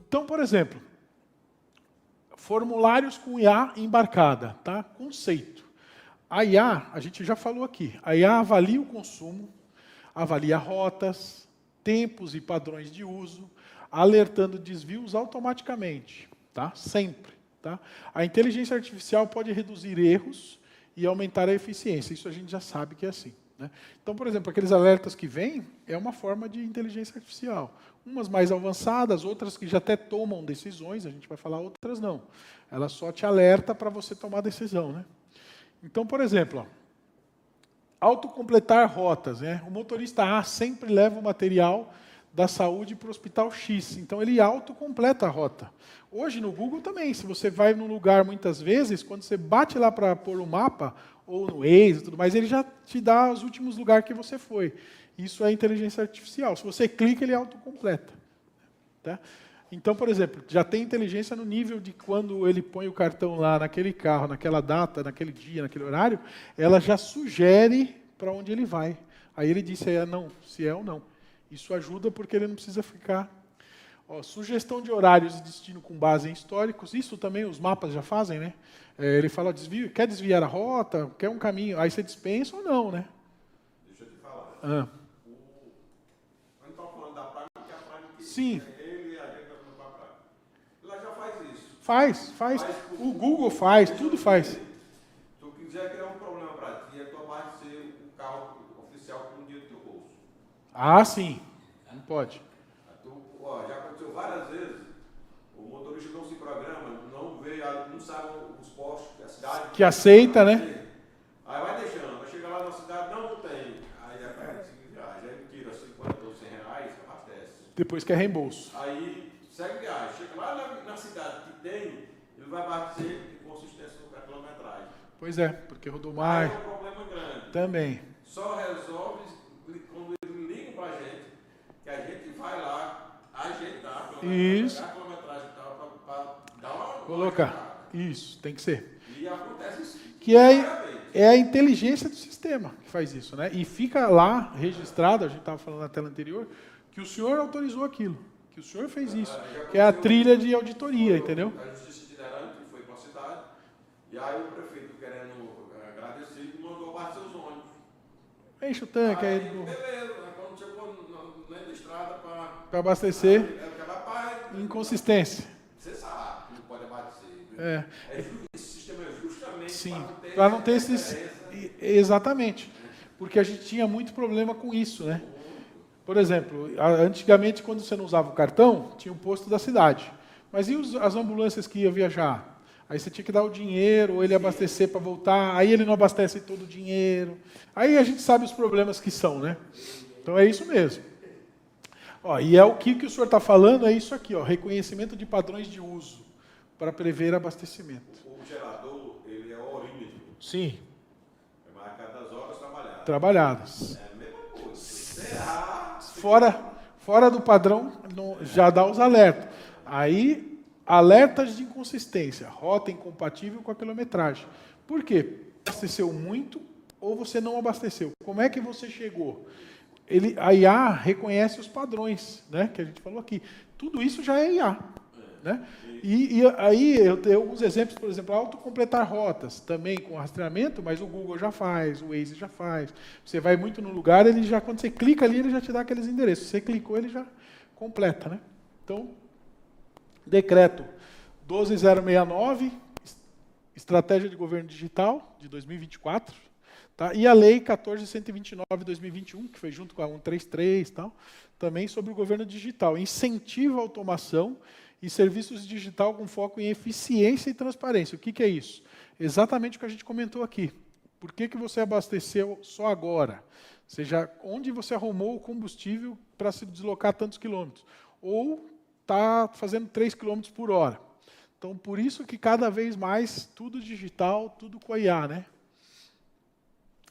Então, por exemplo, formulários com IA embarcada, tá? Conceito. A IA, a gente já falou aqui, a IA avalia o consumo, avalia rotas, tempos e padrões de uso, alertando desvios automaticamente, tá? Sempre, tá? A inteligência artificial pode reduzir erros e aumentar a eficiência. Isso a gente já sabe que é assim, né? Então, por exemplo, aqueles alertas que vêm é uma forma de inteligência artificial. Umas mais avançadas, outras que já até tomam decisões, a gente vai falar, outras não. Ela só te alerta para você tomar decisão, né? Então, por exemplo, ó, autocompletar rotas, né? O motorista A sempre leva o material da saúde para o hospital X. Então, ele autocompleta a rota. Hoje, no Google também, se você vai num lugar muitas vezes, quando você bate lá para pôr o mapa, ou no Waze e tudo mais, ele já te dá os últimos lugares que você foi. Isso é inteligência artificial. Se você clica, ele autocompleta. Tá? Então, por exemplo, já tem inteligência no nível de quando ele põe o cartão lá naquele carro, naquela data, naquele dia, naquele horário, ela já sugere para onde ele vai. Aí ele diz se é não, se é ou não. Isso ajuda porque ele não precisa ficar... Ó, sugestão de horários e destino com base em históricos, isso também os mapas já fazem, né? Ele fala, desvio, quer desviar a rota, quer um caminho, aí você dispensa ou não, né? Deixa eu te falar. Ah. A gente está falando da praia, que é a praia que Sim. ele e a gente vai para a praia. Ela já faz isso. Faz. O Google faz, tudo faz. Se tu quiser criar um problema para ti, é tu abastecer o carro oficial com o dinheiro do teu bolso. Ah, sim. Não pode. Já aconteceu várias vezes, o motorista não se programa, não vê, não sabe os postos que a cidade... Que aceita, né? Aí vai deixando, vai chegar lá na cidade, não tem. Aí já tira 50 ou 100 reais, abastece. Depois quer reembolso. Aí segue viagem, chega lá na cidade que tem, ele vai abastecer de consistência da quilometragem. Pois é, porque rodou mais. Aí é um problema grande. Também. Só resolve quando eles ligam pra gente, que a gente vai lá ajeitar, isso. A quilometragem para dar uma... Colocar. Isso, tem que ser. E acontece isso. Que é a inteligência do sistema que faz isso, né? E fica lá registrado, a gente estava falando na tela anterior, que o senhor autorizou aquilo, que o senhor fez isso, que é a trilha de auditoria, entendeu? A justiça itinerante foi para a cidade, e aí o prefeito, querendo agradecer, mandou abastecer os ônibus. Enche o tanque aí. Beleza, quando chegou na estrada para abastecer, inconsistência. Você sabe que não pode abastecer. Esse sistema é justamente para não ter esses... Exatamente. Porque a gente tinha muito problema com isso, né? Por exemplo, antigamente, quando você não usava o cartão, tinha o posto da cidade. Mas e as ambulâncias que iam viajar? Aí você tinha que dar o dinheiro, ou ele abastecer para voltar, aí ele não abastece todo o dinheiro. Aí a gente sabe os problemas que são, né? Então é isso mesmo. Ó, e é o que o senhor está falando, é isso aqui, ó, reconhecimento de padrões de uso, para prever abastecimento. O gerador, ele é orímetro. Sim. É marcado as horas trabalhadas. É a mesma coisa. Se errar... Fora do padrão, já dá os alertas. Aí, alertas de inconsistência, rota incompatível com a quilometragem. Por quê? Abasteceu muito ou você não abasteceu? Como é que você chegou? A IA reconhece os padrões, né, que a gente falou aqui. Tudo isso já é IA. Né? E aí eu tenho alguns exemplos, por exemplo, autocompletar rotas, também com rastreamento, mas o Google já faz, o Waze já faz. Você vai muito no lugar, ele já, quando você clica ali, ele já te dá aqueles endereços. Você clicou, ele já completa. Né? Então, decreto 12069, Estratégia de Governo Digital, de 2024, tá? E a Lei 14.129/2021, que foi junto com a 133, tal, também sobre o governo digital. Incentiva a automação e serviços digital com foco em eficiência e transparência. O que é isso? Exatamente o que a gente comentou aqui. Por que você abasteceu só agora? Ou seja, onde você arrumou o combustível para se deslocar tantos quilômetros? Ou está fazendo 3 quilômetros por hora. Então, por isso que cada vez mais tudo digital, tudo com a IA, né?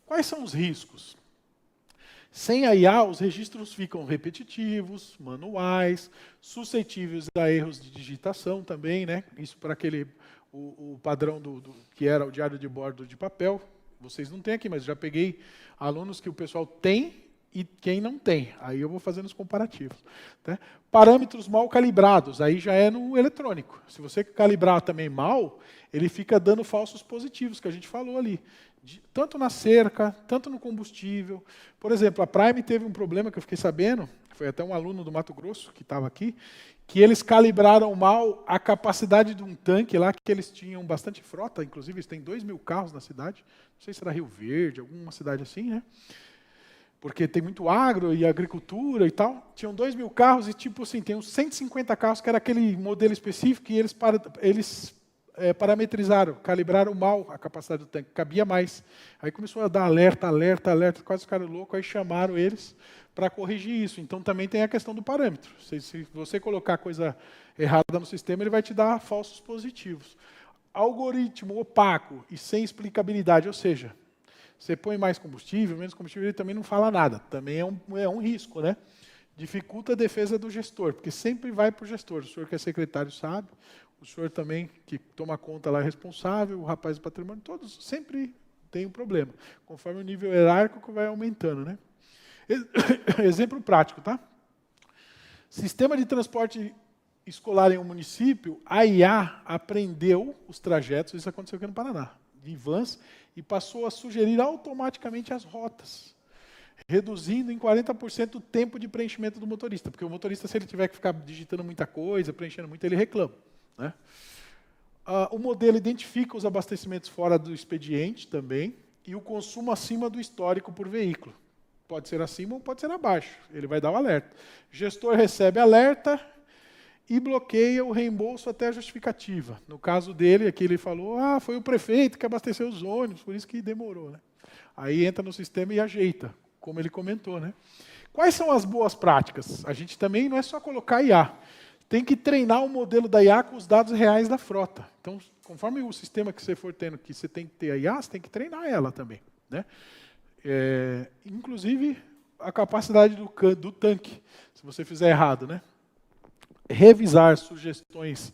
Quais são os riscos? Sem a IA, os registros ficam repetitivos, manuais, suscetíveis a erros de digitação também, né? Isso para o padrão que era o diário de bordo de papel. Vocês não têm aqui, mas já peguei alunos que o pessoal tem e quem não tem. Aí eu vou fazendo os comparativos. Tá? Parâmetros mal calibrados, aí já é no eletrônico. Se você calibrar também mal, ele fica dando falsos positivos, que a gente falou ali. Tanto na cerca, tanto no combustível. Por exemplo, a Prime teve um problema que eu fiquei sabendo, foi até um aluno do Mato Grosso que estava aqui, que eles calibraram mal a capacidade de um tanque lá, que eles tinham bastante frota, inclusive eles têm 2.000 carros na cidade, não sei se era Rio Verde, alguma cidade assim, né? Porque tem muito agro e agricultura e tal. Tinham 2.000 carros e, tipo assim, tem uns 150 carros que era aquele modelo específico e eles parametrizaram, calibraram mal a capacidade do tanque, cabia mais. Aí começou a dar alerta, quase ficaram loucos, aí chamaram eles para corrigir isso. Então também tem a questão do parâmetro. Se você colocar coisa errada no sistema, ele vai te dar falsos positivos. Algoritmo opaco e sem explicabilidade, ou seja, você põe mais combustível, menos combustível, ele também não fala nada. Também é um risco, né? Dificulta a defesa do gestor, porque sempre vai para o gestor. O senhor que é secretário sabe, o senhor também que toma conta lá é responsável, o rapaz do patrimônio, todos sempre tem um problema. Conforme o nível hierárquico vai aumentando, né? Exemplo prático, tá? Sistema de transporte escolar em um município, a IA aprendeu os trajetos, isso aconteceu aqui no Paraná, de vans, e passou a sugerir automaticamente as rotas, reduzindo em 40% o tempo de preenchimento do motorista, porque o motorista, se ele tiver que ficar digitando muita coisa, preenchendo muito, ele reclama. Né? O modelo identifica os abastecimentos fora do expediente também, e o consumo acima do histórico por veículo. Pode ser acima ou pode ser abaixo, ele vai dar o alerta. O gestor recebe alerta e bloqueia o reembolso até a justificativa. No caso dele, aqui ele falou, foi o prefeito que abasteceu os ônibus, por isso que demorou. Né? Aí entra no sistema e ajeita, como ele comentou. Né? Quais são as boas práticas? A gente também não é só colocar IA. Tem que treinar o modelo da IA com os dados reais da frota. Então, conforme o sistema que você for tendo, que você tem que ter a IA, você tem que treinar ela também. Né? Inclusive, a capacidade do tanque, se você fizer errado. Né? Revisar sugestões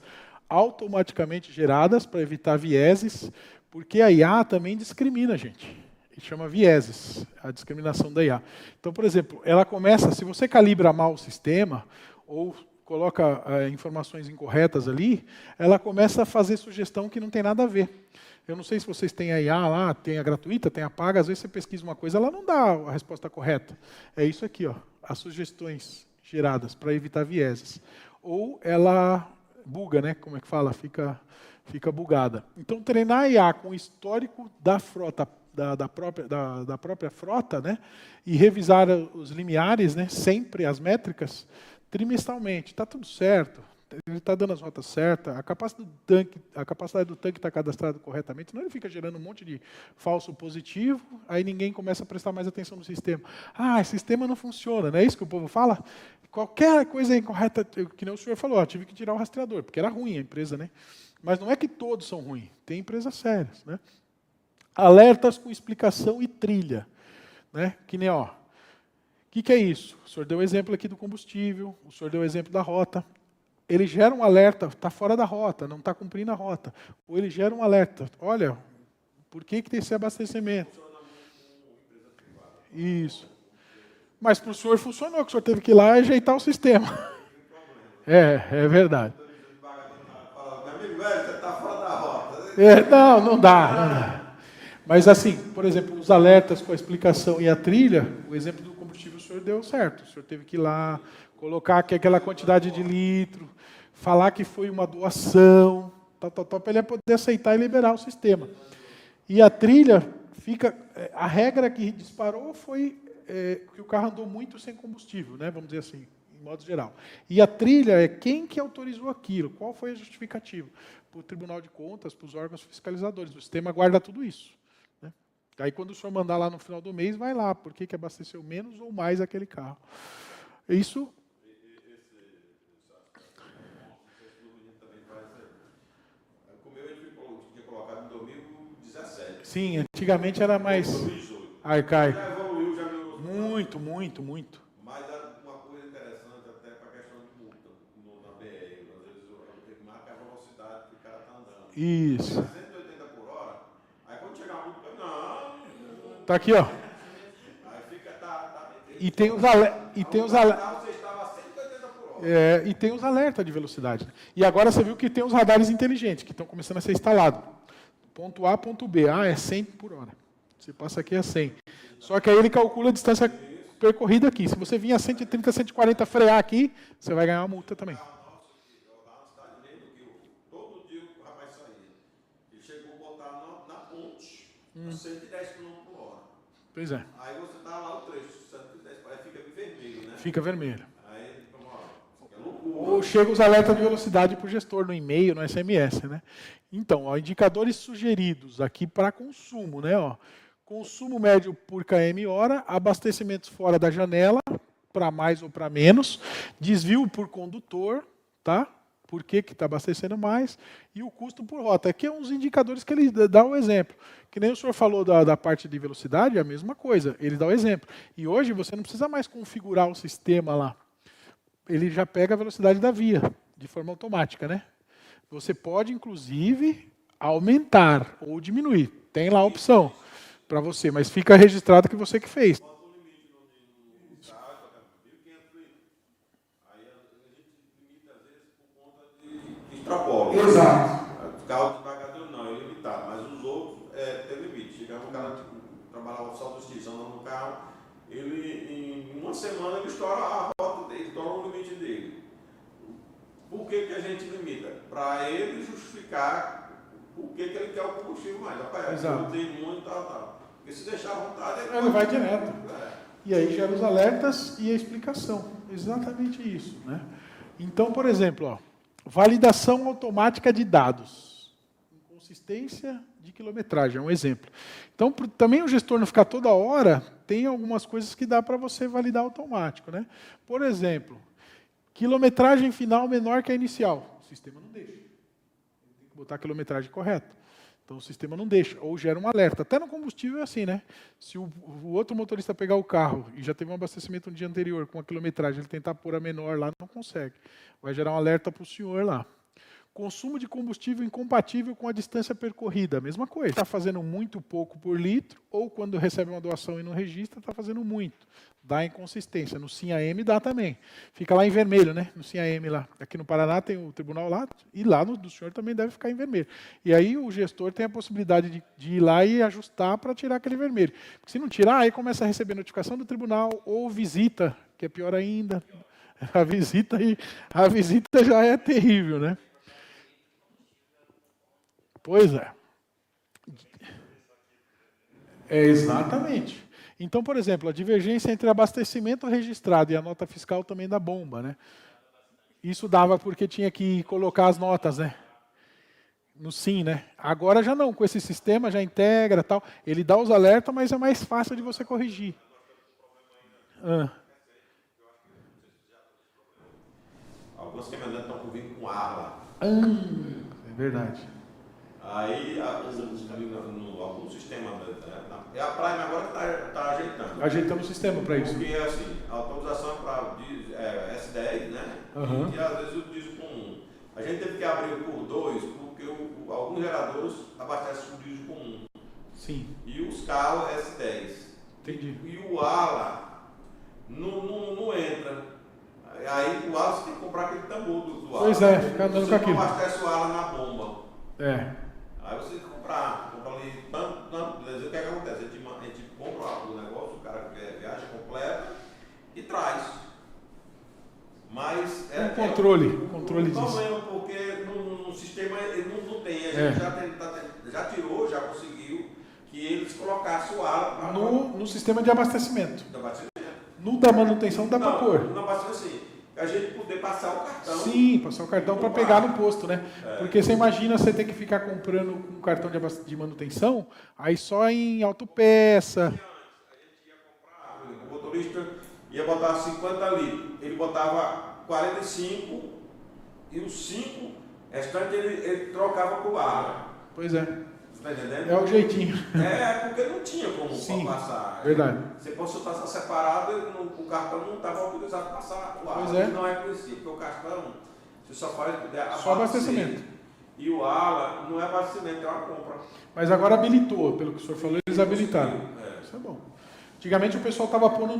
automaticamente geradas para evitar vieses, porque a IA também discrimina, gente. E chama vieses, a discriminação da IA. Então, por exemplo, ela começa, se você calibra mal o sistema, ou coloca informações incorretas ali, ela começa a fazer sugestão que não tem nada a ver. Eu não sei se vocês têm a IA lá, tem a gratuita, tem a paga, às vezes você pesquisa uma coisa, ela não dá a resposta correta. É isso aqui, ó, as sugestões geradas para evitar vieses. Ou ela buga, né? Como é que fala? Fica bugada. Então, treinar a IA com o histórico da frota, da própria frota, né? E revisar os limiares, né? Sempre as métricas, trimestralmente. Está tudo certo, ele está dando as rotas certas, a capacidade do tanque está cadastrada corretamente, senão ele fica gerando um monte de falso positivo, aí ninguém começa a prestar mais atenção no sistema. Esse sistema não funciona, não é isso que o povo fala? Qualquer coisa incorreta, que nem o senhor falou, tive que tirar o rastreador, porque era ruim a empresa, né? Mas não é que todos são ruins, tem empresas sérias. Né? Alertas com explicação e trilha. Né? Que nem, o que é isso? O senhor deu o exemplo aqui do combustível, o senhor deu o exemplo da rota. Ele gera um alerta, está fora da rota, não está cumprindo a rota. Ou ele gera um alerta, olha, por que tem esse abastecimento? Isso. Mas para o senhor funcionou, que o senhor teve que ir lá e ajeitar o sistema. É verdade. Meu amigo velho, você está fora da rota. Não dá. Mas assim, por exemplo, os alertas com a explicação e a trilha, o exemplo do combustível o senhor deu certo. O senhor teve que ir lá, colocar aqui aquela quantidade de litro, falar que foi uma doação, para ele poder aceitar e liberar o sistema. E a trilha fica... A regra que disparou foi que o carro andou muito sem combustível, né? Vamos dizer assim, em modo geral. E a trilha é quem que autorizou aquilo, qual foi a justificativa? Para o Tribunal de Contas, para os órgãos fiscalizadores. O sistema guarda tudo isso. Né? Aí quando o senhor mandar lá no final do mês, vai lá, por que abasteceu menos ou mais aquele carro. Isso... Sim, antigamente era mais arcaico. Já evoluiu, já melhorou. Muito. Mas uma coisa interessante até para a questão de multa na BR. Às vezes eu marco a velocidade que o cara está andando. Isso. 180 por hora, aí quando chegar a multa, não. Está aqui, ó. Aí fica, E tem os alertas. Você estava a 180 por hora. E tem os alertas de velocidade. Né? E agora você viu que tem os radares inteligentes, que estão começando a ser instalados. Ponto A, ponto B. Ah, é 100 por hora. Você passa aqui a 100. Só que aí ele calcula a distância percorrida aqui. Se você vir a 130, 140 frear aqui, você vai ganhar uma multa também. Todo dia o rapaz saía. Ele chegou a botar na ponte, 110 km por hora. Pois é. Aí você está lá o trecho, 110, aí fica vermelho, né? Fica vermelho. Aí ele fala, é loucura. Ou chega os alertas de velocidade para o gestor no e-mail, no SMS, né? Então, ó, indicadores sugeridos aqui para consumo, né? Ó, consumo médio por km hora, abastecimentos fora da janela, para mais ou para menos, desvio por condutor, tá? Por que está abastecendo mais, e o custo por rota. Aqui é uns indicadores que ele dá o exemplo. Que nem o senhor falou da parte de velocidade, é a mesma coisa, ele dá o exemplo. E hoje você não precisa mais configurar o sistema lá. Ele já pega a velocidade da via, de forma automática, né? Você pode, inclusive, aumentar ou diminuir. Tem lá a opção para você, mas fica registrado que você que fez. Extrapola. Exato. O carro devagar não, é limitado, mas os outros tem limite. Chegava um cara que trabalhava só do extensão no carro, ele em uma semana ele estoura a rota dele, estoura o limite dele. Por que a gente limita? Para ele justificar por que ele quer o combustível mais. Rapaz, eu tenho muito, tal. Porque se deixar à vontade, ele vai direto. E aí gera os alertas e a explicação. Exatamente isso, né? Então, por exemplo, ó, validação automática de dados. Inconsistência de quilometragem, é um exemplo. Então, também o gestor não ficar toda hora, tem algumas coisas que dá para você validar automático, né? Por exemplo, quilometragem final menor que a inicial. O sistema não deixa. Ele tem que botar a quilometragem correta. Então o sistema não deixa, ou gera um alerta. Até no combustível é assim, né? Se o outro motorista pegar o carro e já teve um abastecimento no dia anterior com a quilometragem, ele tentar pôr a menor lá, não consegue. Vai gerar um alerta para o senhor lá. Consumo de combustível incompatível com a distância percorrida, a mesma coisa. Está fazendo muito pouco por litro, ou quando recebe uma doação e não registra, está fazendo muito. Dá inconsistência. No SIM-AM dá também. Fica lá em vermelho, né? No SIM-AM lá. Aqui no Paraná tem o tribunal lá, e lá no do senhor também deve ficar em vermelho. E aí o gestor tem a possibilidade de ir lá e ajustar para tirar aquele vermelho. Porque se não tirar, aí começa a receber notificação do tribunal, ou visita, que é pior ainda. A visita já é terrível, né? Pois é. Exatamente. Então, por exemplo, a divergência entre abastecimento registrado e a nota fiscal também da bomba, né? Isso dava porque tinha que colocar as notas, né? No SIM, né? Agora já não, com esse sistema já integra, tal. Ele dá os alertas, mas é mais fácil de você corrigir. Alguns caminhoneiros estão por vir com ar lá. É verdade. Aí, algum sistema, é a Prime agora que está ajeitando. Ajeitando o sistema para isso. Porque, assim, a autorização é para S10, né? Uhum. E às vezes o diesel comum. A gente teve que abrir por 2, porque alguns geradores abastecem o diesel comum. Sim. E os carros S10. Entendi. E o ala não entra. Aí o ala você tem que comprar aquele tambor do ala. Pois é, fica andando com aquilo. Você não abastece o ala na bomba. Aí você tem que compra ali, beleza, o que acontece? A gente compra o negócio, o cara viaja completa e traz. Mas é um controle disso. Problema, porque no sistema ele não tem. A gente já tirou, já conseguiu que eles colocassem o ala no sistema de abastecimento. No da manutenção dá para pôr. Não, bastante assim. A gente poder passar o cartão. Sim, passar o cartão para pegar no posto, né? Porque você imagina você ter que ficar comprando um cartão de manutenção, aí só em autopeça. A gente ia comprar, o motorista ia botar 50 litros, ele botava 45 e os 5 restantes ele trocava por água. Pois é. Você está entendendo? É o jeitinho. Porque não tinha como passar. Verdade. Você possa passar separado, o cartão não estava autorizado a passar o ar. Pois é. Não é princípio, porque o cartão você só faz só abastecimento. E o ala não é abastecimento, é uma compra. Mas agora habilitou, pelo que o senhor falou, eles habilitaram. Isso é bom. Antigamente o pessoal estava pondo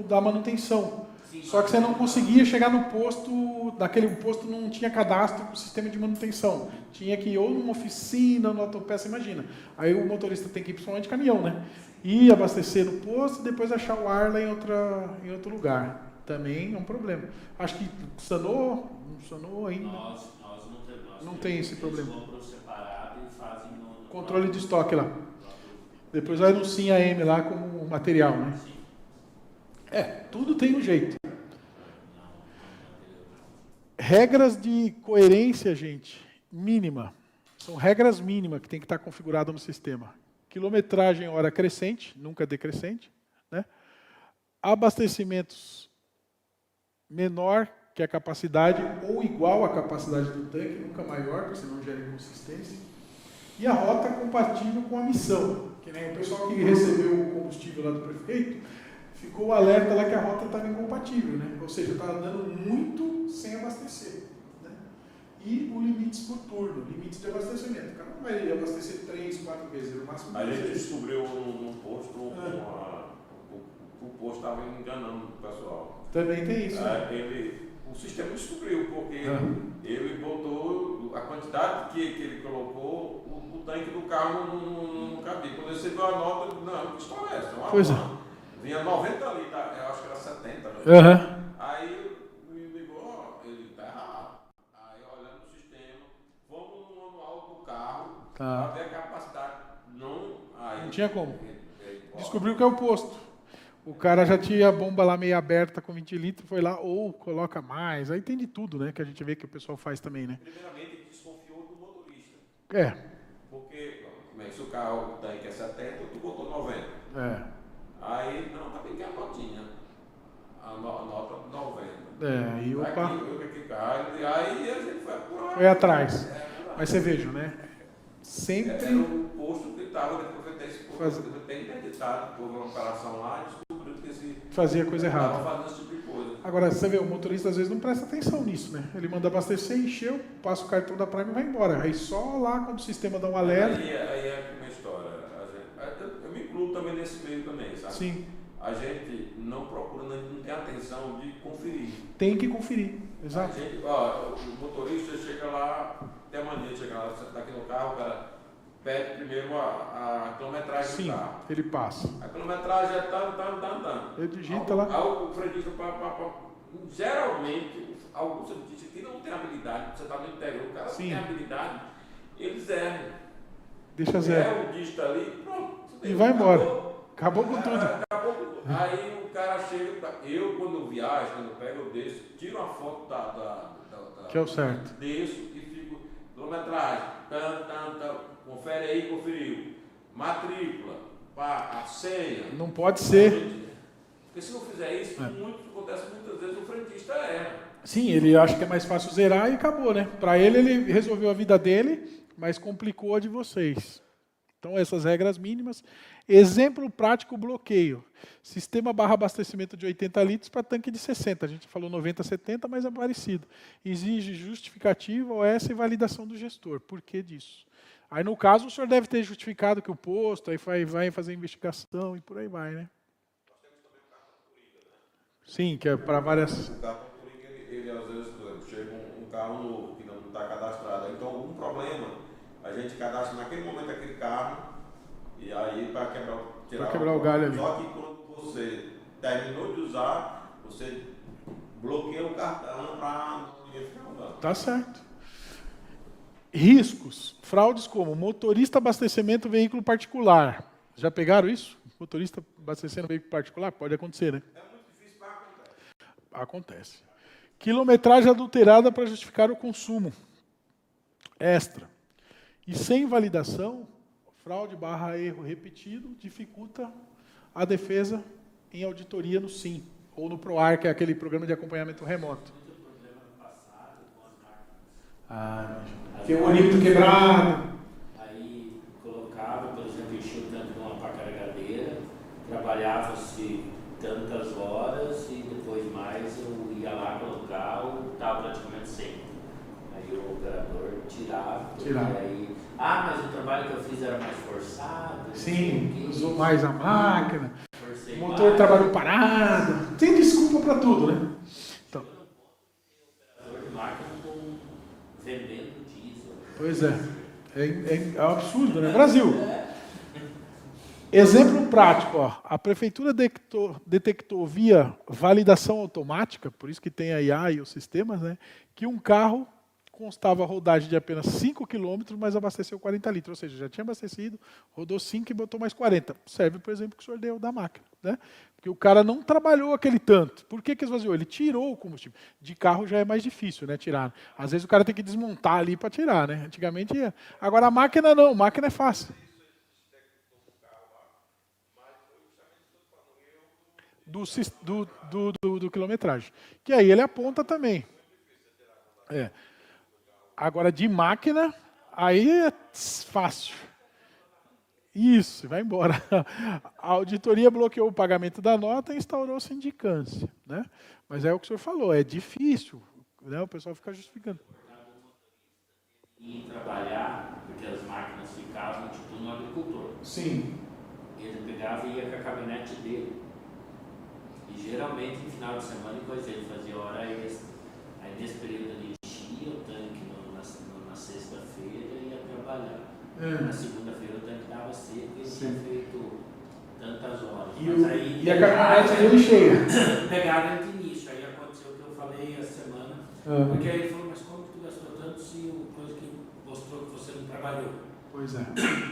da manutenção. Sim, Só que você não conseguia chegar no posto, naquele posto não tinha cadastro para o sistema de manutenção. Tinha que ir ou numa oficina, numa autopeça, imagina. Aí o motorista tem que ir principalmente de caminhão, né? Ir abastecer no posto e depois achar o ar lá em outro lugar. Também é um problema. Acho que sanou, não sanou ainda. Nós não temos. Não tem esse problema. Eles compram separado e fazem no Controle de estoque lá. Depois vai no SIM-AM lá como material, né? Sim. Tudo tem um jeito. Regras de coerência, gente, mínima. São regras mínimas que tem que estar configurada no sistema. Quilometragem hora crescente, nunca decrescente, né? Abastecimentos menor que a capacidade ou igual à capacidade do tanque, nunca maior, porque senão gera inconsistência. E a rota compatível com a missão. Que nem o pessoal que recebeu o combustível lá do prefeito, ficou o alerta lá que a rota estava incompatível, né? Ou seja, estava andando muito sem abastecer. Né? E o limites por turno, limites de abastecimento. O cara não vai abastecer 3, 4 vezes, no máximo. A gente descobriu num posto, o posto estava enganando o pessoal. Também tem isso. Né? O sistema descobriu, porque ele botou a quantidade que ele colocou, o tanque do carro não cabia. Quando ele recebeu a nota, não, que história é essa? Pois é. Vinha 90 ali, eu acho que era 70. Né? Aí me ligou, ele tá errado. Aí olhando no sistema, vamos no manual do carro, para ver a capacidade. Não tinha como. Descobriu que é o posto. O cara já tinha a bomba lá meio aberta com 20 litros, foi lá, ou coloca mais. Aí tem de tudo, né? Que a gente vê que o pessoal faz também, né? Primeiramente, ele desconfiou do motorista. Porque, se o carro, o tanque é 70, tu botou 90. Aí, não, tá bem que é a notinha. A nota 90. E opa. Aí a gente foi apurar. Foi atrás. Mas você veja, né? Sempre. Era o posto que estava, depois esse posto tem interditado, houve uma operação lá e descobriu que fazia coisa errada. Estava fazendo esse tipo de coisa. Agora, você vê, o motorista às vezes não presta atenção nisso, né? Ele manda abastecer, encheu, passa o cartão da Prime e vai embora. Aí só lá quando o sistema dá um alerta. Aí é uma história. Eu me incluo também nesse meio também, sabe? Sim. A gente não procura, não tem atenção de conferir. Tem que conferir, exato. O motorista chega lá, tem a mania de chegar lá, você está aqui no carro, o cara pede primeiro a quilometragem do carro. Ele passa. A quilometragem é tanto. Ele digita lá. O frentista, geralmente, alguns frentistas que não têm habilidade, você está no interior, o cara não tem habilidade, eles erram. Deixa zero. O dígito ali, pronto. E vai embora. Acabou com tudo. Acabou com tudo. Aí o cara chega, eu quando eu viajo, quando eu pego, eu desço, tiro uma foto que é o certo. Desço e fico, quilometragem, confere aí, conferiu. Matrícula, a senha. Não pode ser. Porque se não fizer isso, acontece muitas vezes, o frentista erra. Sim, ele acha que é mais fácil zerar e acabou, né? Para ele resolveu a vida dele, mas complicou a de vocês. Então, essas regras mínimas. Exemplo prático, bloqueio. Sistema / abastecimento de 80 litros para tanque de 60. A gente falou 90, 70, mas é parecido. Exige justificativa, OS e validação do gestor. Por que disso? Aí, no caso, o senhor deve ter justificado que o posto, aí vai fazer investigação e por aí vai, né? Nós temos também o cartão Coringa, né? Sim, que é para várias... O cartão Coringa, ele às vezes, por exemplo, chega um carro novo que não está cadastrado. Então, algum problema, a gente cadastra naquele momento aquele carro e aí para quebrar o galho ali. Só que quando você terminou de usar, você bloqueia o cartão para ninguém ficar andando. Tá certo. Riscos. Fraudes como motorista abastecimento veículo particular. Já pegaram isso? Motorista abastecendo veículo particular? Pode acontecer, né? É muito difícil, mas acontece. Acontece. Quilometragem adulterada para justificar o consumo. Extra. E sem validação, fraude / erro repetido dificulta a defesa em auditoria no SIM, ou no PROAR, que é aquele programa de acompanhamento remoto. Tem um olhinho quebrado. Aí colocava, por exemplo, enchia o tanque de uma pá carregadeira, trabalhava-se tantas horas e depois mais eu ia lá colocar, estava praticamente sem. Aí o operador tirava. Aí, mas o trabalho que eu fiz era mais forçado. Sim, usou mais a máquina. Forcei O motor trabalhou parado. Tem desculpa para tudo, né? Então, Operador de máquina com vendendo diesel. pois é. É um absurdo, né? Brasil. Exemplo prático, ó. A prefeitura detectou via validação automática, por isso que tem a IA e os sistemas, né, que um carro constava a rodagem de apenas 5 km, mas abasteceu 40 litros, ou seja, já tinha abastecido, rodou 5 e botou mais 40. Serve, por exemplo, que o senhor deu da máquina, né? Porque o cara não trabalhou aquele tanto. Por que esvaziou? Ele tirou o combustível. De carro já é mais difícil, né, tirar. Às vezes o cara tem que desmontar ali para tirar, né? Antigamente ia. Agora a máquina não, a máquina é fácil. Do quilometragem. Que aí ele aponta também. É. Agora, de máquina, aí é fácil. Isso, vai embora. A auditoria bloqueou o pagamento da nota e instaurou sindicância, né? Mas é o que o senhor falou, é difícil, né? O pessoal fica justificando. E trabalhar, porque as máquinas ficavam tipo no agricultor. Sim. Ele pegava e ia com a caminhonete dele. E geralmente, no final de semana, depois ele fazia hora extra. Aí nesse período ele enchia o tanque na sexta-feira e ia trabalhar. Na segunda-feira o tanque estava seco e ele tinha feito tantas horas. E a caminhonete dele cheia. Pegaram ele de início. Aí aconteceu o que eu falei essa semana. Porque aí ele falou, mas como que tu gastou tanto se o coisa que mostrou que você não trabalhou? Pois é.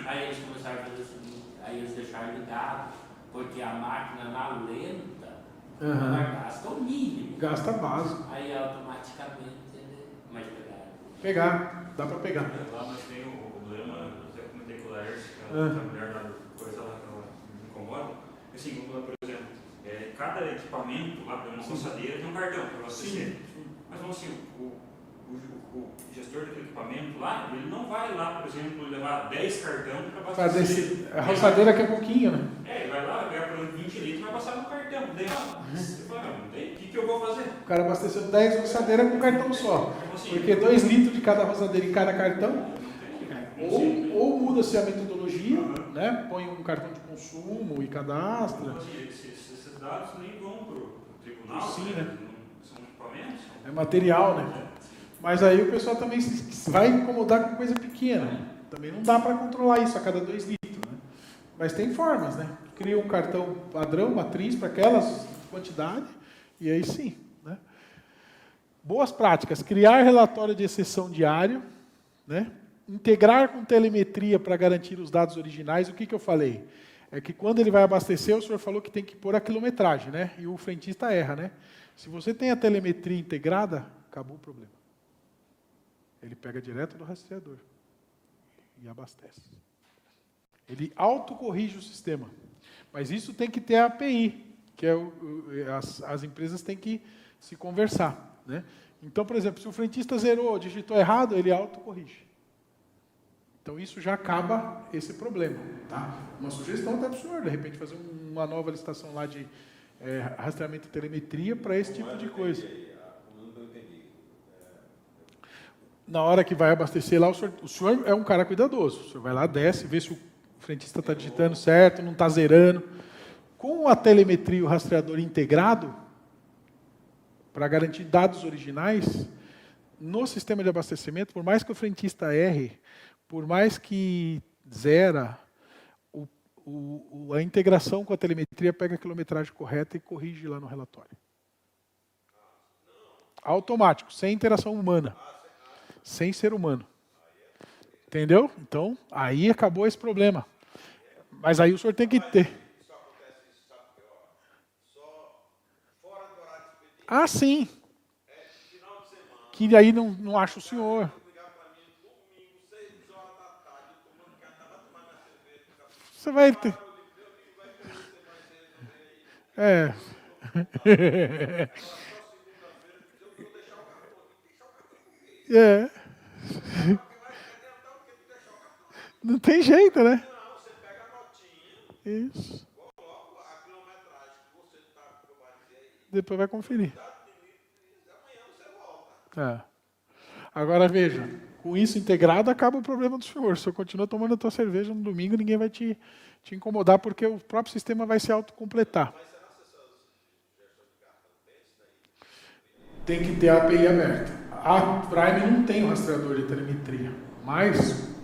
Aí eles começaram a fazer o seguinte, aí eles deixaram ligado, porque a máquina na lenta, ela gasta o mínimo. Gasta básico. Aí automaticamente, mas Pegar, dá para pegar. Lá nós tem o problema, eu até comentei com o Laércio, que a mulher da coisa lá que ela me incomoda. Assim, por exemplo, cada equipamento lá para uma roçadeira tem um cartão para abastecer. Mas vamos assim, o gestor daquele equipamento lá, ele não vai lá, por exemplo, levar 10 cartões para abastecer. A roçadeira que é pouquinho, né? Ele vai lá, vai pegar por exemplo 20 litros e vai passar no cartão. Daí, você fala, o que eu vou fazer? O cara abasteceu 10 roçadeiras com cartão só. Porque 2 litros de cada roçadeira em cada cartão. Ou muda-se a metodologia, né? Põe um cartão de consumo e cadastra. Esses dados nem vão para o tribunal, Sim, né? São equipamentos. É material, né? Mas aí o pessoal também vai incomodar com coisa pequena. Também não dá para controlar isso a cada 2 litros, né? Mas tem formas, né? Cria um cartão padrão, matriz para aquelas quantidades, e aí sim, né? Boas práticas, criar relatório de exceção diário, né? Integrar com telemetria para garantir os dados originais. O que eu falei? É que quando ele vai abastecer, o senhor falou que tem que pôr a quilometragem, né? E o frentista erra, né? Se você tem a telemetria integrada, acabou o problema. Ele pega direto do rastreador e abastece. Ele autocorrige o sistema. Mas isso tem que ter a API, que é as empresas têm que se conversar, né? Então, por exemplo, se o frentista zerou, digitou errado, ele autocorrige. Então, isso já acaba esse problema. Tá? Uma sugestão até para o senhor, de repente, fazer uma nova licitação lá de rastreamento e telemetria para esse tipo de coisa. Na hora que vai abastecer lá, o senhor é um cara cuidadoso. O senhor vai lá, desce, vê se o frentista está digitando certo, não está zerando. Com a telemetria e o rastreador integrado, para garantir dados originais, no sistema de abastecimento, por mais que o frentista erre, por mais que zera, a integração com a telemetria pega a quilometragem correta e corrige lá no relatório. Automático, sem interação humana. Sem ser humano. Entendeu? Então, aí acabou esse problema. Mas aí o senhor tem que ter. Ah, sim. Que aí não acha o senhor. Você vai ter. É. É. Não tem jeito, né? Não, você pega a notinha, Isso. coloca a quilometragem que você está, que eu vou dizer aí, Depois vai conferir. amanhã você volta. É. Agora veja, Com isso integrado, acaba o problema do senhor. O senhor continua tomando a tua cerveja no domingo, ninguém vai te incomodar, porque o próprio sistema vai se autocompletar. Tem que ter a API aberta. A Prime não tem um rastreador de telemetria, mas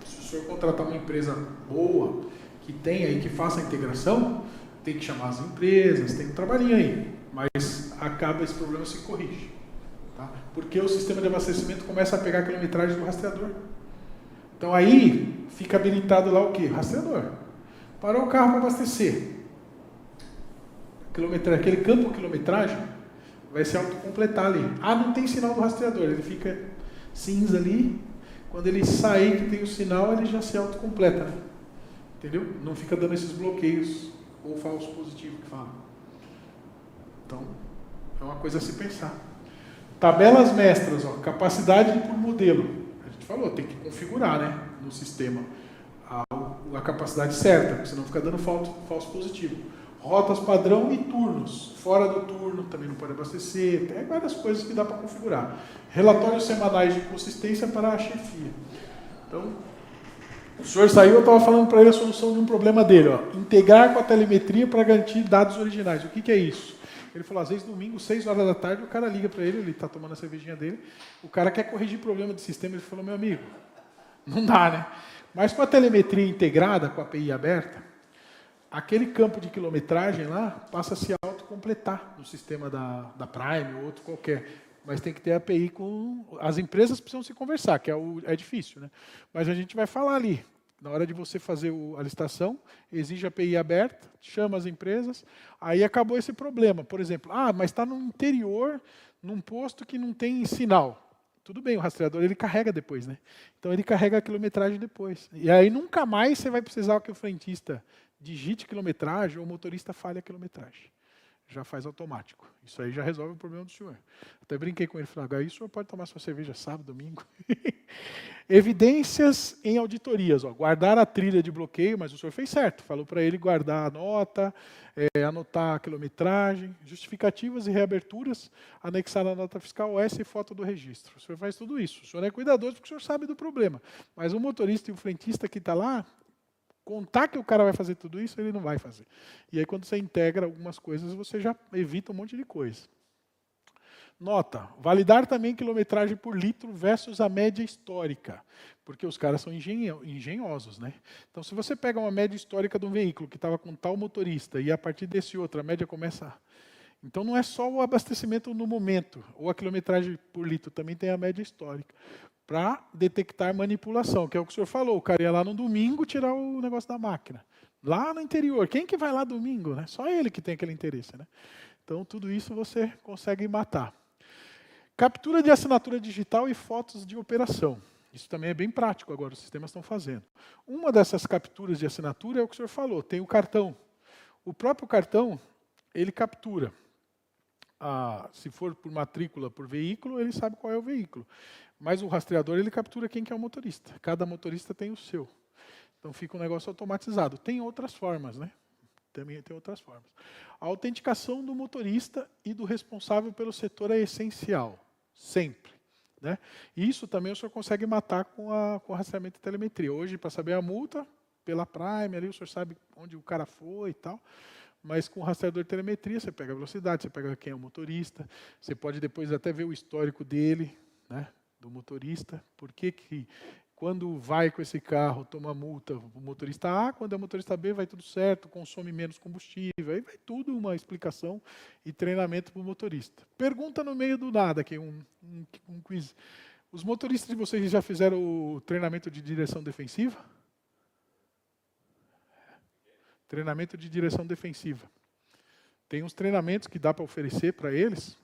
se o senhor contratar uma empresa boa, que tenha e que faça a integração, tem que chamar as empresas, tem um trabalhinho aí, mas acaba esse problema se corrige. Tá? Porque o sistema de abastecimento começa a pegar a quilometragem do rastreador. Então aí fica habilitado lá o quê? Rastreador. Parou o carro para abastecer. Aquele campo quilometragem vai se autocompletar ali. Ah, não tem sinal do rastreador, ele fica cinza ali. Quando ele sair que tem o sinal, ele já se autocompleta. Né? Entendeu? Não fica dando esses bloqueios ou falso positivo que fala. Então, é uma coisa a se pensar. Tabelas mestras, ó, capacidade por modelo. A gente falou, tem que configurar, né, no sistema a capacidade certa, porque senão fica dando falso positivo. Rotas padrão e turnos. Fora do turno também não pode abastecer. Tem várias coisas que dá para configurar. Relatórios semanais de consistência para a chefia. Então, o senhor saiu, eu estava falando para ele a solução de um problema dele. Ó, integrar com a telemetria para garantir dados originais. O que é isso? Ele falou, às vezes domingo, 6 horas da tarde, o cara liga para ele está tomando a cervejinha dele, o cara quer corrigir problema de sistema, ele falou, meu amigo, não dá, né? Mas com a telemetria integrada, com a API aberta, aquele campo de quilometragem lá passa a se autocompletar no sistema da Prime ou outro qualquer. Mas tem que ter API com... As empresas precisam se conversar, que é difícil, né? Mas a gente vai falar ali. Na hora de você fazer a licitação, exige API aberta, chama as empresas, aí acabou esse problema. Por exemplo, mas está no interior, num posto que não tem sinal. Tudo bem, o rastreador ele carrega depois, né? Então ele carrega a quilometragem depois. E aí nunca mais você vai precisar que o frentista digite quilometragem ou o motorista fale a quilometragem. Já faz automático. Isso aí já resolve o problema do senhor. Até brinquei com ele, falei, aí o senhor pode tomar sua cerveja sábado, domingo. Evidências em auditorias. Ó, guardar a trilha de bloqueio, mas o senhor fez certo. Falou para ele guardar a nota, anotar a quilometragem, justificativas e reaberturas, anexar na nota fiscal OS e foto do registro. O senhor faz tudo isso. O senhor é cuidadoso porque o senhor sabe do problema. Mas o motorista e o frentista que está lá, contar que o cara vai fazer tudo isso, ele não vai fazer. E aí quando você integra algumas coisas, você já evita um monte de coisa. Nota, validar também quilometragem por litro versus a média histórica, porque os caras são engenhosos, né? Então se você pega uma média histórica de um veículo que estava com tal motorista e a partir desse outro a média começa... Então não é só o abastecimento no momento, ou a quilometragem por litro, também tem a média histórica, para detectar manipulação, que é o que o senhor falou, o cara ia lá no domingo tirar o negócio da máquina. Lá no interior, quem que vai lá domingo? Né? Só ele que tem aquele interesse. Né? Então tudo isso você consegue matar. Captura de assinatura digital e fotos de operação. Isso também é bem prático agora, os sistemas estão fazendo. Uma dessas capturas de assinatura é o que o senhor falou, tem o cartão. O próprio cartão, ele captura. Se for por matrícula, por veículo, ele sabe qual é o veículo. Mas o rastreador, ele captura quem que é o motorista. Cada motorista tem o seu. Então fica um negócio automatizado. Tem outras formas, né? Também tem outras formas. A autenticação do motorista e do responsável pelo setor é essencial. Sempre. Né? E isso também o senhor consegue matar com o rastreamento de telemetria. Hoje, para saber a multa, pela Prime, ali o senhor sabe onde o cara foi e tal. Mas com o rastreador de telemetria, você pega a velocidade, você pega quem é o motorista, você pode depois até ver o histórico dele, né, do motorista. Por que quando vai com esse carro, toma multa, o motorista A, quando é o motorista B, vai tudo certo, consome menos combustível, aí vai tudo uma explicação e treinamento para o motorista. Pergunta no meio do nada, aqui um quiz. Os motoristas de vocês já fizeram o treinamento de direção defensiva? Treinamento de direção defensiva. Tem uns treinamentos que dá para oferecer para eles,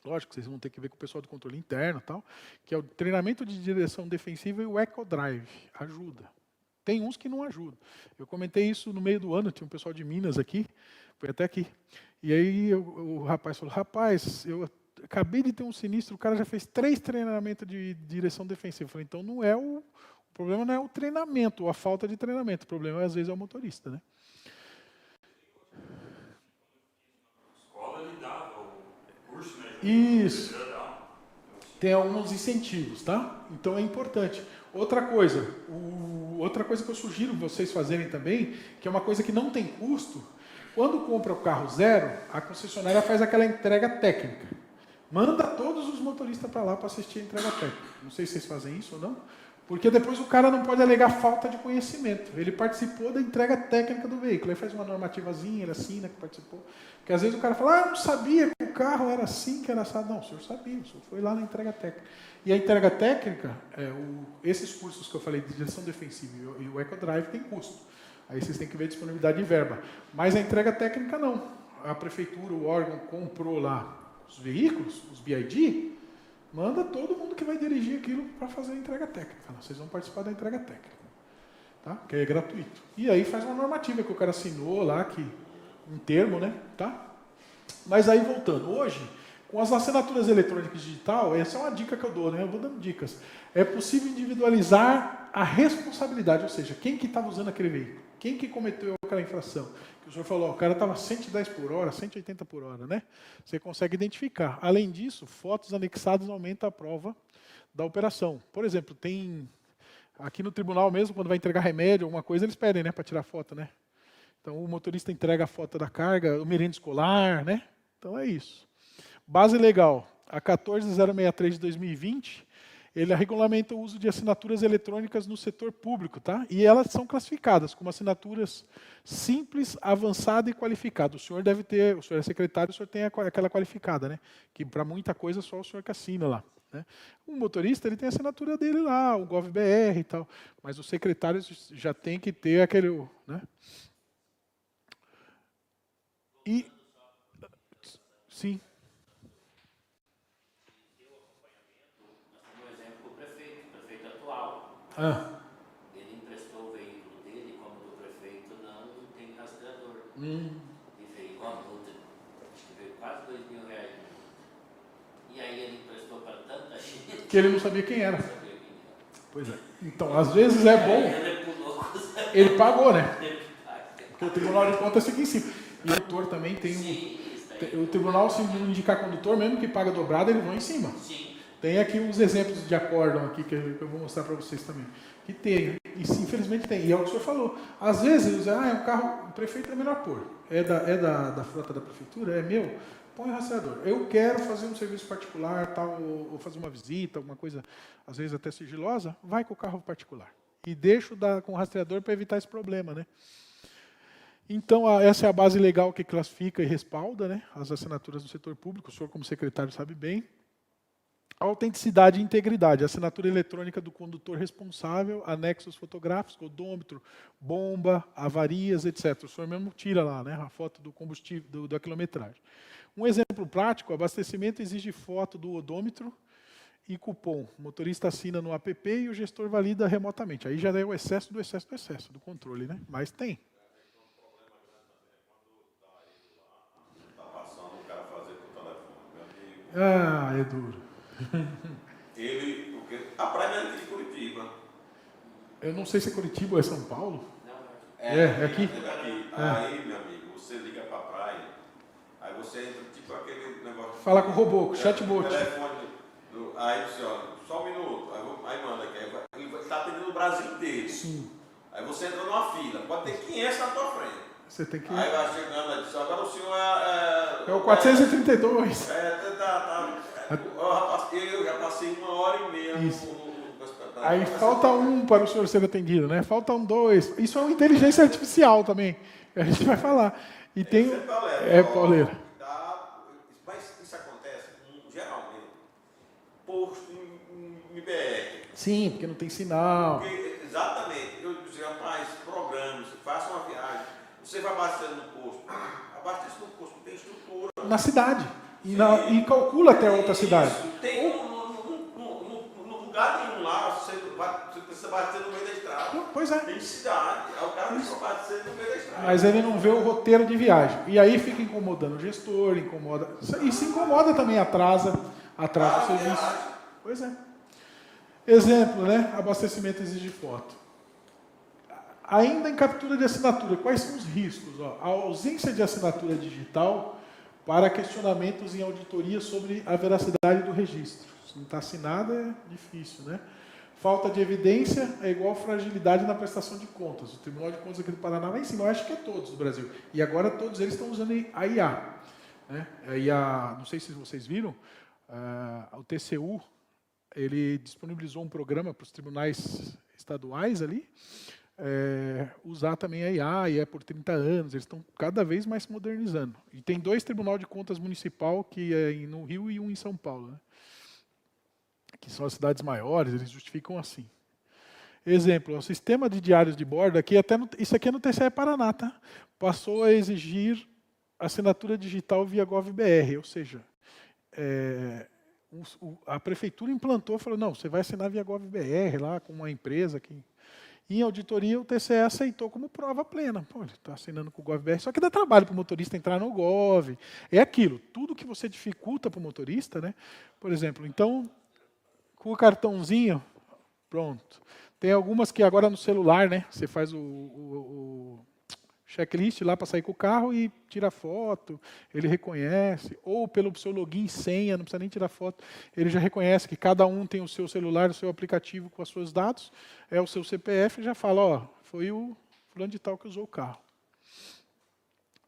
lógico, vocês vão ter que ver com o pessoal do controle interno e tal, que é o treinamento de direção defensiva e o EcoDrive. Ajuda. Tem uns que não ajudam. Eu comentei isso no meio do ano, tinha um pessoal de Minas aqui, foi até aqui. E aí o rapaz falou, rapaz, eu acabei de ter um sinistro, o cara já fez 3 treinamentos de direção defensiva. Eu falei, então não é o problema não é o treinamento, ou a falta de treinamento, o problema às vezes é o motorista, né? Escola ele dava o curso, né? Isso. tem alguns incentivos, tá? Então é importante. Outra coisa que eu sugiro vocês fazerem também, que é uma coisa que não tem custo, quando compra o carro zero, a concessionária faz aquela entrega técnica. Manda todos os motoristas para lá para assistir a entrega técnica. Não sei se vocês fazem isso ou não, porque depois o cara não pode alegar falta de conhecimento. Ele participou da entrega técnica do veículo, ele faz uma normativazinha, ele assina que participou. Porque às vezes o cara fala, eu não sabia que o carro era assim, que era assado. Não, o senhor sabia, o senhor foi lá na entrega técnica. E a entrega técnica, esses cursos que eu falei de direção defensiva e o EcoDrive tem custo. Aí vocês têm que ver a disponibilidade de verba. Mas a entrega técnica não. A prefeitura, o órgão comprou lá os veículos, os BID, manda todo mundo que vai dirigir aquilo para fazer a entrega técnica. Fala, vocês vão participar da entrega técnica, tá? Que é gratuito. E aí faz uma normativa que o cara assinou lá, um termo, né? Tá? Mas aí voltando, hoje, com as assinaturas eletrônicas digital, essa é uma dica que eu dou, né? Eu vou dando dicas. É possível individualizar a responsabilidade, ou seja, quem que estava usando aquele veículo, quem que cometeu aquela infração. Que o senhor falou, o cara estava 110 por hora, 180 por hora, né? Você consegue identificar. Além disso, fotos anexadas aumentam a prova da operação. Por exemplo, tem aqui no tribunal mesmo, quando vai entregar remédio, alguma coisa, eles pedem, né, para tirar foto, né? Então o motorista entrega a foto da carga, o merenda escolar, né? Então é isso. Base legal, a 14063 de 2020, ele regulamenta o uso de assinaturas eletrônicas no setor público, tá? E elas são classificadas como assinaturas simples, avançada e qualificada. O senhor deve ter, o senhor é secretário, o senhor tem aquela qualificada, né? Que para muita coisa só o senhor que assina lá. Né? O motorista, ele tem a assinatura dele lá, o GovBR e tal, mas o secretário já tem que ter aquele, né? E, sim. Ele emprestou o veículo dele, como do prefeito não tem rastreador. E veio com a multa, acho que veio quase R$2.000. E aí ele emprestou para tanta gente que ele não sabia quem era. Pois é. Então, às vezes é bom. Ele pagou, né? Porque o Tribunal de Contas fica em cima. E o condutor também tem o tribunal, se não indicar condutor, mesmo que paga dobrado, eles vão em cima. Sim. Tem aqui uns exemplos de acórdão aqui que eu vou mostrar para vocês também. Que tem, e infelizmente tem. E é o que o senhor falou. Às vezes, eles dizem, é um carro, o prefeito é melhor pôr. É da frota da prefeitura? É meu? Põe o rastreador. Eu quero fazer um serviço particular, tal, ou fazer uma visita, alguma coisa, às vezes até sigilosa, vai com o carro particular. E deixo com o rastreador para evitar esse problema, né? Então, essa é a base legal que classifica e respalda, né, as assinaturas do setor público. O senhor, como secretário, sabe bem. Autenticidade e integridade. Assinatura eletrônica do condutor responsável, anexos fotográficos, odômetro, bomba, avarias, etc. O senhor mesmo tira lá, né, a foto do combustível, da quilometragem. Um exemplo prático, abastecimento exige foto do odômetro e cupom. O motorista assina no app e o gestor valida remotamente. Aí já é o excesso do controle, né? Mas tem. Ah, é duro. Porque a praia é de Curitiba. Eu não sei se é Curitiba ou é São Paulo. É aqui? Aí, meu amigo, você liga pra praia, aí você entra tipo aquele negócio. Fala com o robô, com o chatbot. Aí você olha, só um minuto, aí manda aqui. Ele está atendendo o Brasil inteiro. Sim. Aí você entra numa fila, pode ter 500 na tua frente. Você tem que... Aí vai chegando, aí diz, agora o senhor é o 432. Eu já passei 1h30 no Aí falta um para o senhor ser atendido, né? Faltam 2. Isso é uma inteligência artificial também. A gente vai falar. E tem... pauleira. Mas isso acontece, geralmente, posto em BR. Sim, porque não tem sinal. Exatamente. Eu dizia, rapaz, programa, faça uma viagem. Você vai abastecendo no posto. Abastece no posto, tem estrutura. Na cidade. E calcula até outra cidade. Tem no lugar nenhum lá, você precisa abastecer no meio da estrada. Pois é. Tem cidade, aí o cara precisa abastecer no meio da estrada. Mas ele não vê o roteiro de viagem. E aí fica incomodando o gestor, incomoda. E se incomoda também, atrasa o serviço. Pois é. Exemplo, né? Abastecimento exige foto. Ainda em captura de assinatura, quais são os riscos? A ausência de assinatura digital para questionamentos em auditoria sobre a veracidade do registro. Se não está assinado, é difícil, né? Falta de evidência é igual fragilidade na prestação de contas. O Tribunal de Contas aqui do Paraná vai em cima, eu acho que é todos do Brasil. E agora todos eles estão usando a IA. Né? A IA, não sei se vocês viram, o TCU, ele disponibilizou um programa para os tribunais estaduais ali, usar também a IA, e é por 30 anos, eles estão cada vez mais se modernizando. E tem 2 tribunais de contas municipal, que é no Rio e um em São Paulo, né? Que são as cidades maiores, eles justificam assim. Exemplo, o sistema de diários de bordo, aqui isso aqui é no TCE Paraná, tá? Passou a exigir assinatura digital via GovBR, ou seja, a prefeitura implantou, falou, não, você vai assinar via GovBR lá com uma empresa que... Em auditoria, o TCE aceitou como prova plena. Pô, ele está assinando com o GovBR, só que dá trabalho para o motorista entrar no Gov. É aquilo, tudo que você dificulta para o motorista, né? Por exemplo, então, com o cartãozinho, pronto. Tem algumas que agora no celular, né? Você faz o checklist lá para sair com o carro e tira foto, ele reconhece, ou pelo seu login e senha, não precisa nem tirar foto, ele já reconhece que cada um tem o seu celular, o seu aplicativo com os seus dados, é o seu CPF, e já fala, ó, foi o fulano de tal que usou o carro.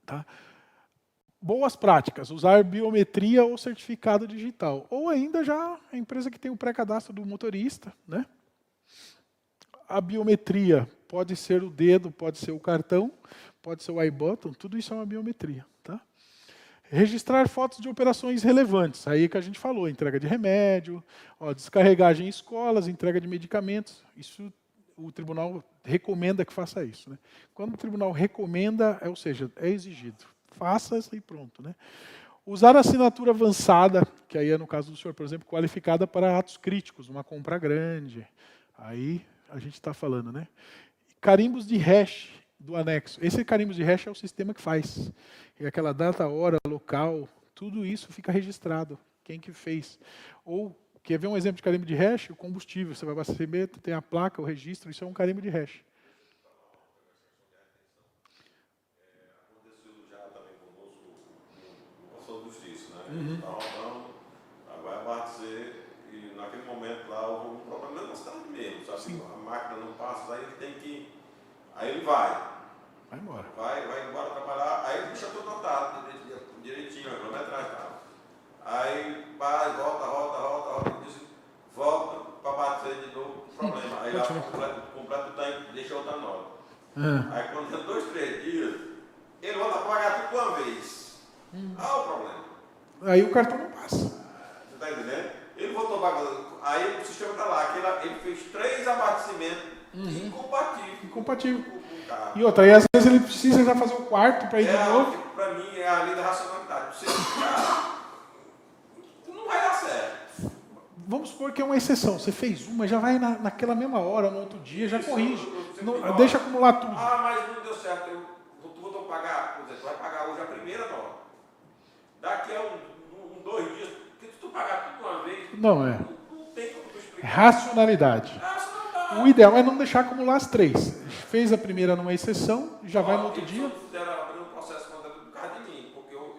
Tá? Boas práticas, usar biometria ou certificado digital, ou ainda já a empresa que tem o pré-cadastro do motorista, né? A biometria pode ser o dedo, pode ser o cartão, pode ser o iButton, tudo isso é uma biometria. Tá? Registrar fotos de operações relevantes, aí que a gente falou, entrega de remédio, descarregagem em escolas, entrega de medicamentos, isso o tribunal recomenda que faça isso. Né? Quando o tribunal recomenda, ou seja, é exigido, faça e pronto. Né? Usar a assinatura avançada, que aí é no caso do senhor, por exemplo, qualificada para atos críticos, uma compra grande, aí a gente está falando, né? Carimbos de hash do anexo. Esse carimbo de hash é o sistema que faz. E aquela data, hora, local, tudo isso fica registrado. Quem que fez. Ou, quer ver um exemplo de carimbo de hash? O combustível. Você vai abastecer, tem a placa, o registro, isso é um carimbo de hash. Aconteceu já também conosco no Conselho de Justiça, né? Está rodando, vai abastecer, e naquele momento lá houve um problema na cidade mesmo, sabe? Sim. A máquina não passa, aí ele tem que... Aí ele vai embora. Vai embora trabalhar, aí ele deixa tudo notado, direitinho, a quilometragem e tal. Aí vai, volta, e diz, volta para bater de novo, problema. Aí lá completo deixa outra nota. Aí quando tem 2, 3 dias, ele volta a pagar tudo de uma vez. O problema. Aí o cartão não passa. Você está entendendo? Ele voltou a pagar, aí o sistema está lá, que ele fez 3 abastecimentos incompatíveis. E outra, aí às vezes ele precisa já fazer o quarto para ir de novo. Para mim é a lei da racionalidade. Você não vai dar certo. Vamos supor que é uma exceção. Você fez uma, já vai naquela mesma hora, no outro dia, já corrige. Deixa acumular tudo. Mas não deu certo. Tu vou pagar, por exemplo, vai pagar hoje a primeira nota. Daqui a 2 dias, porque se tu pagar tudo de uma vez, não tem como tu explicar. Racionalidade. O ideal é não deixar acumular as 3. Fez a primeira numa exceção, já vai no outro dia. Fizeram abrir um processo contra ele por causa de mim, porque eu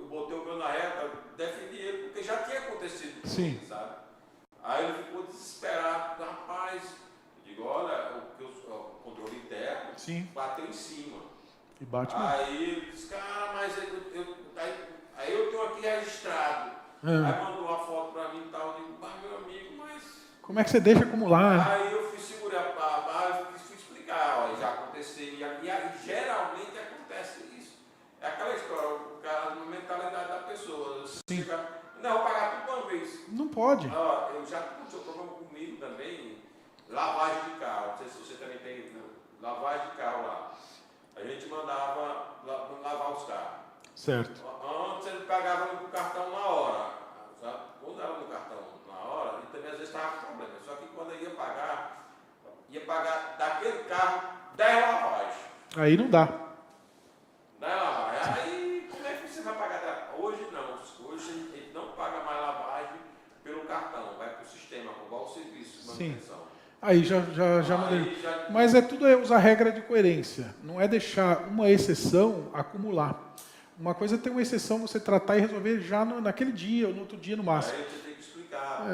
botei o meu na reta, defendi ele, porque já tinha acontecido. Sim. Ele, sabe? Aí ele ficou desesperado, rapaz. Eu digo, olha, o controle interno. Sim. Bateu em cima. E bate mesmo. Aí ele disse, cara, mas aí eu tenho aqui registrado. Aí mandou uma foto pra mim e tal, eu digo, meu amigo, mas... Como é que você deixa acumular? Aí eu fui segurar a barra, fui explicar, já aconteceu, e geralmente acontece isso. É aquela história, a mentalidade da pessoa. Sim. Não, vou pagar tudo de uma vez. Não pode. Eu já tive um problema comigo também, lavagem de carro. Não sei se você também tem lavagem de carro lá. A gente mandava lavar os carros. Certo. Antes ele pagava no cartão na hora. Sabe? Quando era no cartão na hora, ele também às vezes estava com problema. Só que quando eu ia pagar daquele carro 10 lavagens. Aí não dá. 10 lavagens. Aí como é que você vai pagar? Hoje não. Hoje a gente não paga mais lavagem pelo cartão. Vai para o sistema, igual o serviço de manutenção. Sim. Aí já Mas tudo é usar regra de coerência. Não é deixar uma exceção acumular. Uma coisa é ter uma exceção, você tratar e resolver já naquele dia ou no outro dia no máximo. Aí você tem que explicar.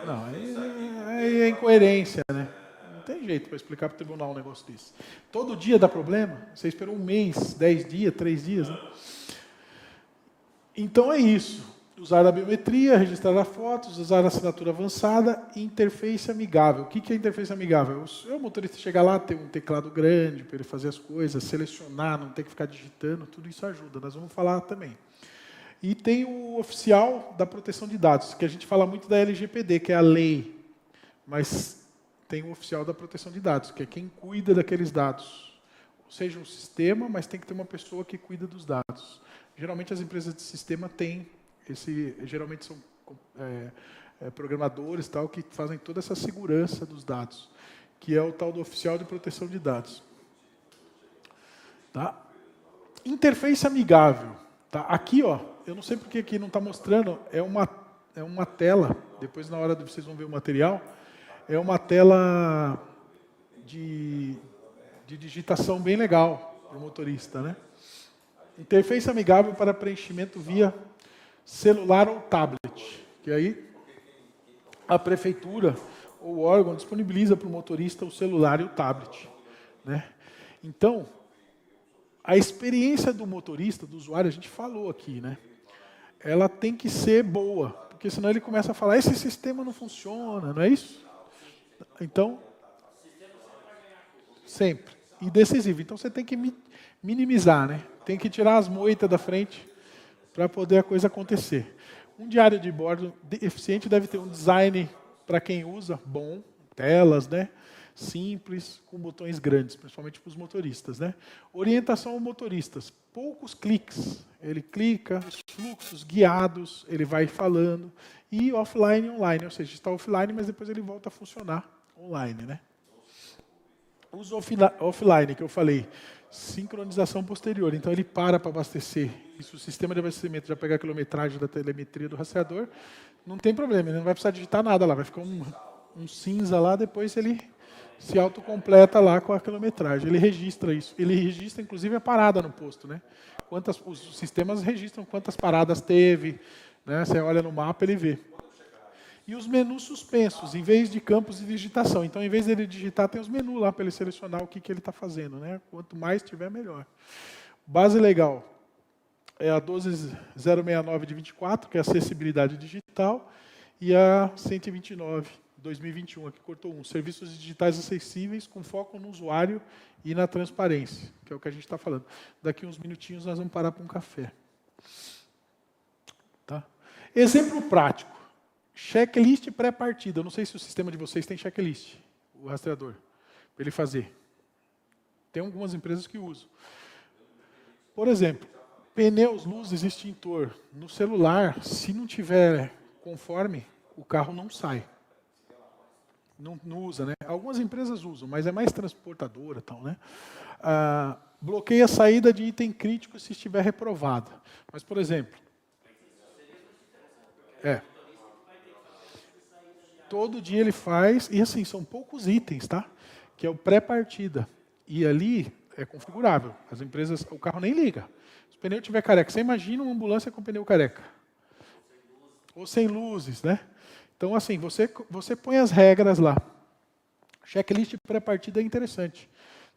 Não, aí é incoerência, né? Não tem jeito para explicar para o tribunal um negócio desse. Todo dia dá problema? Você esperou 1 mês, 10 dias, 3 dias, né? Então é isso. Usar a biometria, registrar as fotos, usar a assinatura avançada e interface amigável. O que é interface amigável? O motorista chegar lá, ter um teclado grande para ele fazer as coisas, selecionar, não ter que ficar digitando, tudo isso ajuda. Nós vamos falar também. E tem o oficial da proteção de dados, que a gente fala muito da LGPD, que é a lei, mas tem o oficial da proteção de dados, que é quem cuida daqueles dados. Ou seja, um sistema, mas tem que ter uma pessoa que cuida dos dados. Geralmente as empresas de sistema têm geralmente são programadores tal, que fazem toda essa segurança dos dados, que é o tal do oficial de proteção de dados. Tá? Interface amigável. Tá? Aqui, ó, eu não sei porque aqui não está mostrando, é uma tela, depois na hora de vocês vão ver o material, é uma tela de digitação bem legal para o motorista, né? Interface amigável para preenchimento via celular ou tablet, que aí a prefeitura ou o órgão disponibiliza para o motorista o celular e o tablet, né? Então, a experiência do motorista, do usuário, a gente falou aqui, né? Ela tem que ser boa, porque senão ele começa a falar, esse sistema não funciona, não é isso? Então, sempre. E decisivo. Então, você tem que minimizar, né? Tem que tirar as moitas da frente para poder a coisa acontecer. Um diário de bordo eficiente deve ter um design, para quem usa, bom, telas, né? Simples, com botões grandes, principalmente para os motoristas, né? Orientação aos motoristas, poucos cliques. Ele clica, os fluxos guiados, ele vai falando, e offline e online, ou seja, está offline, mas depois ele volta a funcionar online, né? Uso offline, que eu falei, sincronização posterior. Então ele para abastecer. Isso, o sistema de abastecimento já pegar a quilometragem da telemetria do rastreador, não tem problema, ele não vai precisar digitar nada lá, vai ficar um cinza lá, depois ele se autocompleta lá com a quilometragem. Ele registra isso. Ele registra, inclusive, a parada no posto, né? Os sistemas registram quantas paradas teve, né? Você olha no mapa, ele vê. E os menus suspensos, em vez de campos de digitação. Então, em vez dele digitar, tem os menus lá para ele selecionar o que ele está fazendo, né? Quanto mais tiver, melhor. Base legal é a 12069 de 24, que é acessibilidade digital, e a 129, 2021, aqui cortou um. Serviços digitais acessíveis com foco no usuário e na transparência, que é o que a gente está falando. Daqui uns minutinhos nós vamos parar para um café. Tá? Exemplo prático. Checklist pré-partida. Eu não sei se o sistema de vocês tem checklist, o rastreador, para ele fazer. Tem algumas empresas que usam. Por exemplo, pneus, luzes, extintor. No celular, se não tiver conforme, o carro não sai. Não usa, né? Algumas empresas usam, mas é mais transportadora e tal, né? Bloqueia a saída de item crítico se estiver reprovada. Mas, por exemplo... Todo dia ele faz, e assim, são poucos itens, tá? Que é o pré-partida. E ali é configurável. As empresas, o carro nem liga. Se o pneu tiver careca, você imagina uma ambulância com pneu careca. Ou sem luzes, né? Então, assim, você põe as regras lá. Checklist pré-partida é interessante.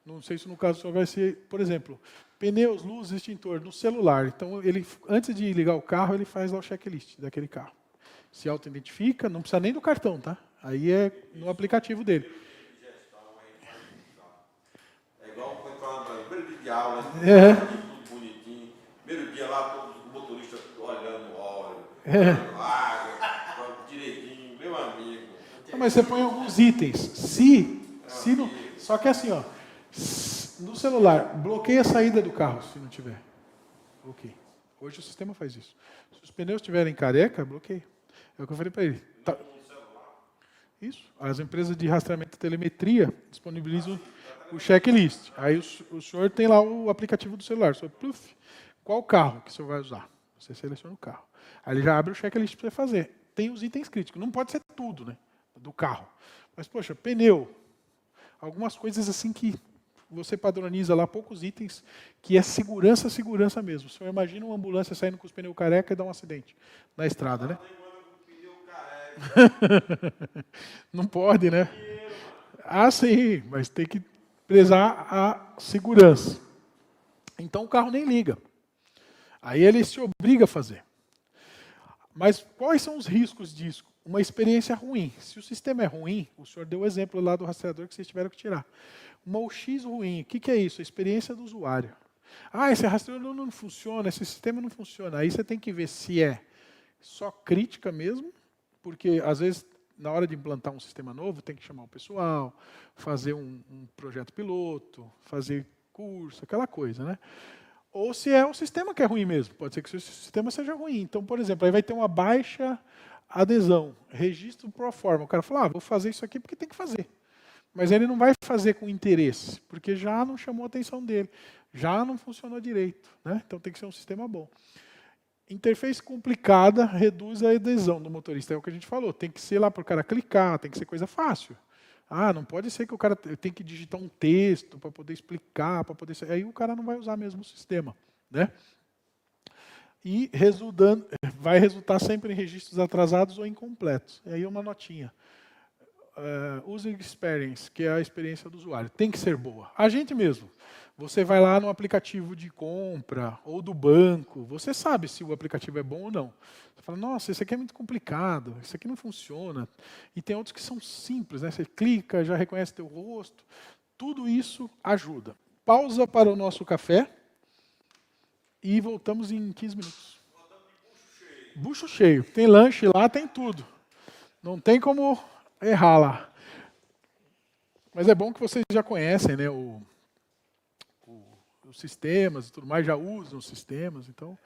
Não sei se no caso só vai ser, por exemplo, pneus, luzes, extintor, no celular. Então, ele, antes de ligar o carro, ele faz lá o checklist daquele carro. Se auto-identifica, não precisa nem do cartão, tá? Aí é no aplicativo dele. É igual foi falando, primeiro dia de aula, né? Tudo bonitinho. Primeiro dia lá, todos os motoristas olhando óleo, olhando água, direitinho, meu amigo. Não, mas você põe alguns itens. Se não, só que assim, ó, no celular, bloqueia a saída do carro, se não tiver. Ok. Hoje o sistema faz isso. Se os pneus estiverem careca, bloqueia. É o que eu falei para ele. Tá. Isso. As empresas de rastreamento e telemetria disponibilizam o checklist. Aí o senhor tem lá o aplicativo do celular. Só, qual carro que o senhor vai usar? Você seleciona o carro. Aí ele já abre o checklist para você fazer. Tem os itens críticos. Não pode ser tudo, né, do carro. Mas, poxa, pneu. Algumas coisas assim que você padroniza lá poucos itens, que é segurança, segurança mesmo. O senhor imagina uma ambulância saindo com os pneus careca e dar um acidente na estrada, né? Não pode, né? Ah, sim, mas tem que prezar a segurança. Então o carro nem liga. Aí ele se obriga a fazer. Mas quais são os riscos disso? Uma experiência ruim. Se o sistema é ruim, o senhor deu o exemplo lá do rastreador que vocês tiveram que tirar. Uma UX ruim, o que é isso? A experiência do usuário. Ah, esse rastreador não funciona, esse sistema não funciona. Aí você tem que ver se é só crítica mesmo, porque às vezes na hora de implantar um sistema novo tem que chamar o pessoal, fazer um projeto piloto, fazer curso, aquela coisa, né? Ou se é um sistema que é ruim mesmo. Pode ser que o seu sistema seja ruim. Então, por exemplo, aí vai ter uma baixa adesão, registro pro forma. O cara fala, vou fazer isso aqui porque tem que fazer. Mas ele não vai fazer com interesse, porque já não chamou a atenção dele, já não funcionou direito, né? Então tem que ser um sistema bom. Interface complicada reduz a adesão do motorista. É o que a gente falou. Tem que ser lá para o cara clicar, tem que ser coisa fácil. Ah, não pode ser que o cara tem que digitar um texto para poder explicar, para poder. Aí o cara não vai usar mesmo o sistema, né? E vai resultar sempre em registros atrasados ou incompletos. E aí uma notinha. User Experience, que é a experiência do usuário, tem que ser boa. A gente mesmo. Você vai lá no aplicativo de compra ou do banco, você sabe se o aplicativo é bom ou não. Você fala, nossa, esse aqui é muito complicado, esse aqui não funciona. E tem outros que são simples, né? Você clica, já reconhece teu rosto. Tudo isso ajuda. Pausa para o nosso café e voltamos em 15 minutos. Bucho cheio. Tem lanche lá, tem tudo. Não tem como errar lá. Mas é bom que vocês já conhecem, né, os sistemas e tudo mais, já usam os sistemas, então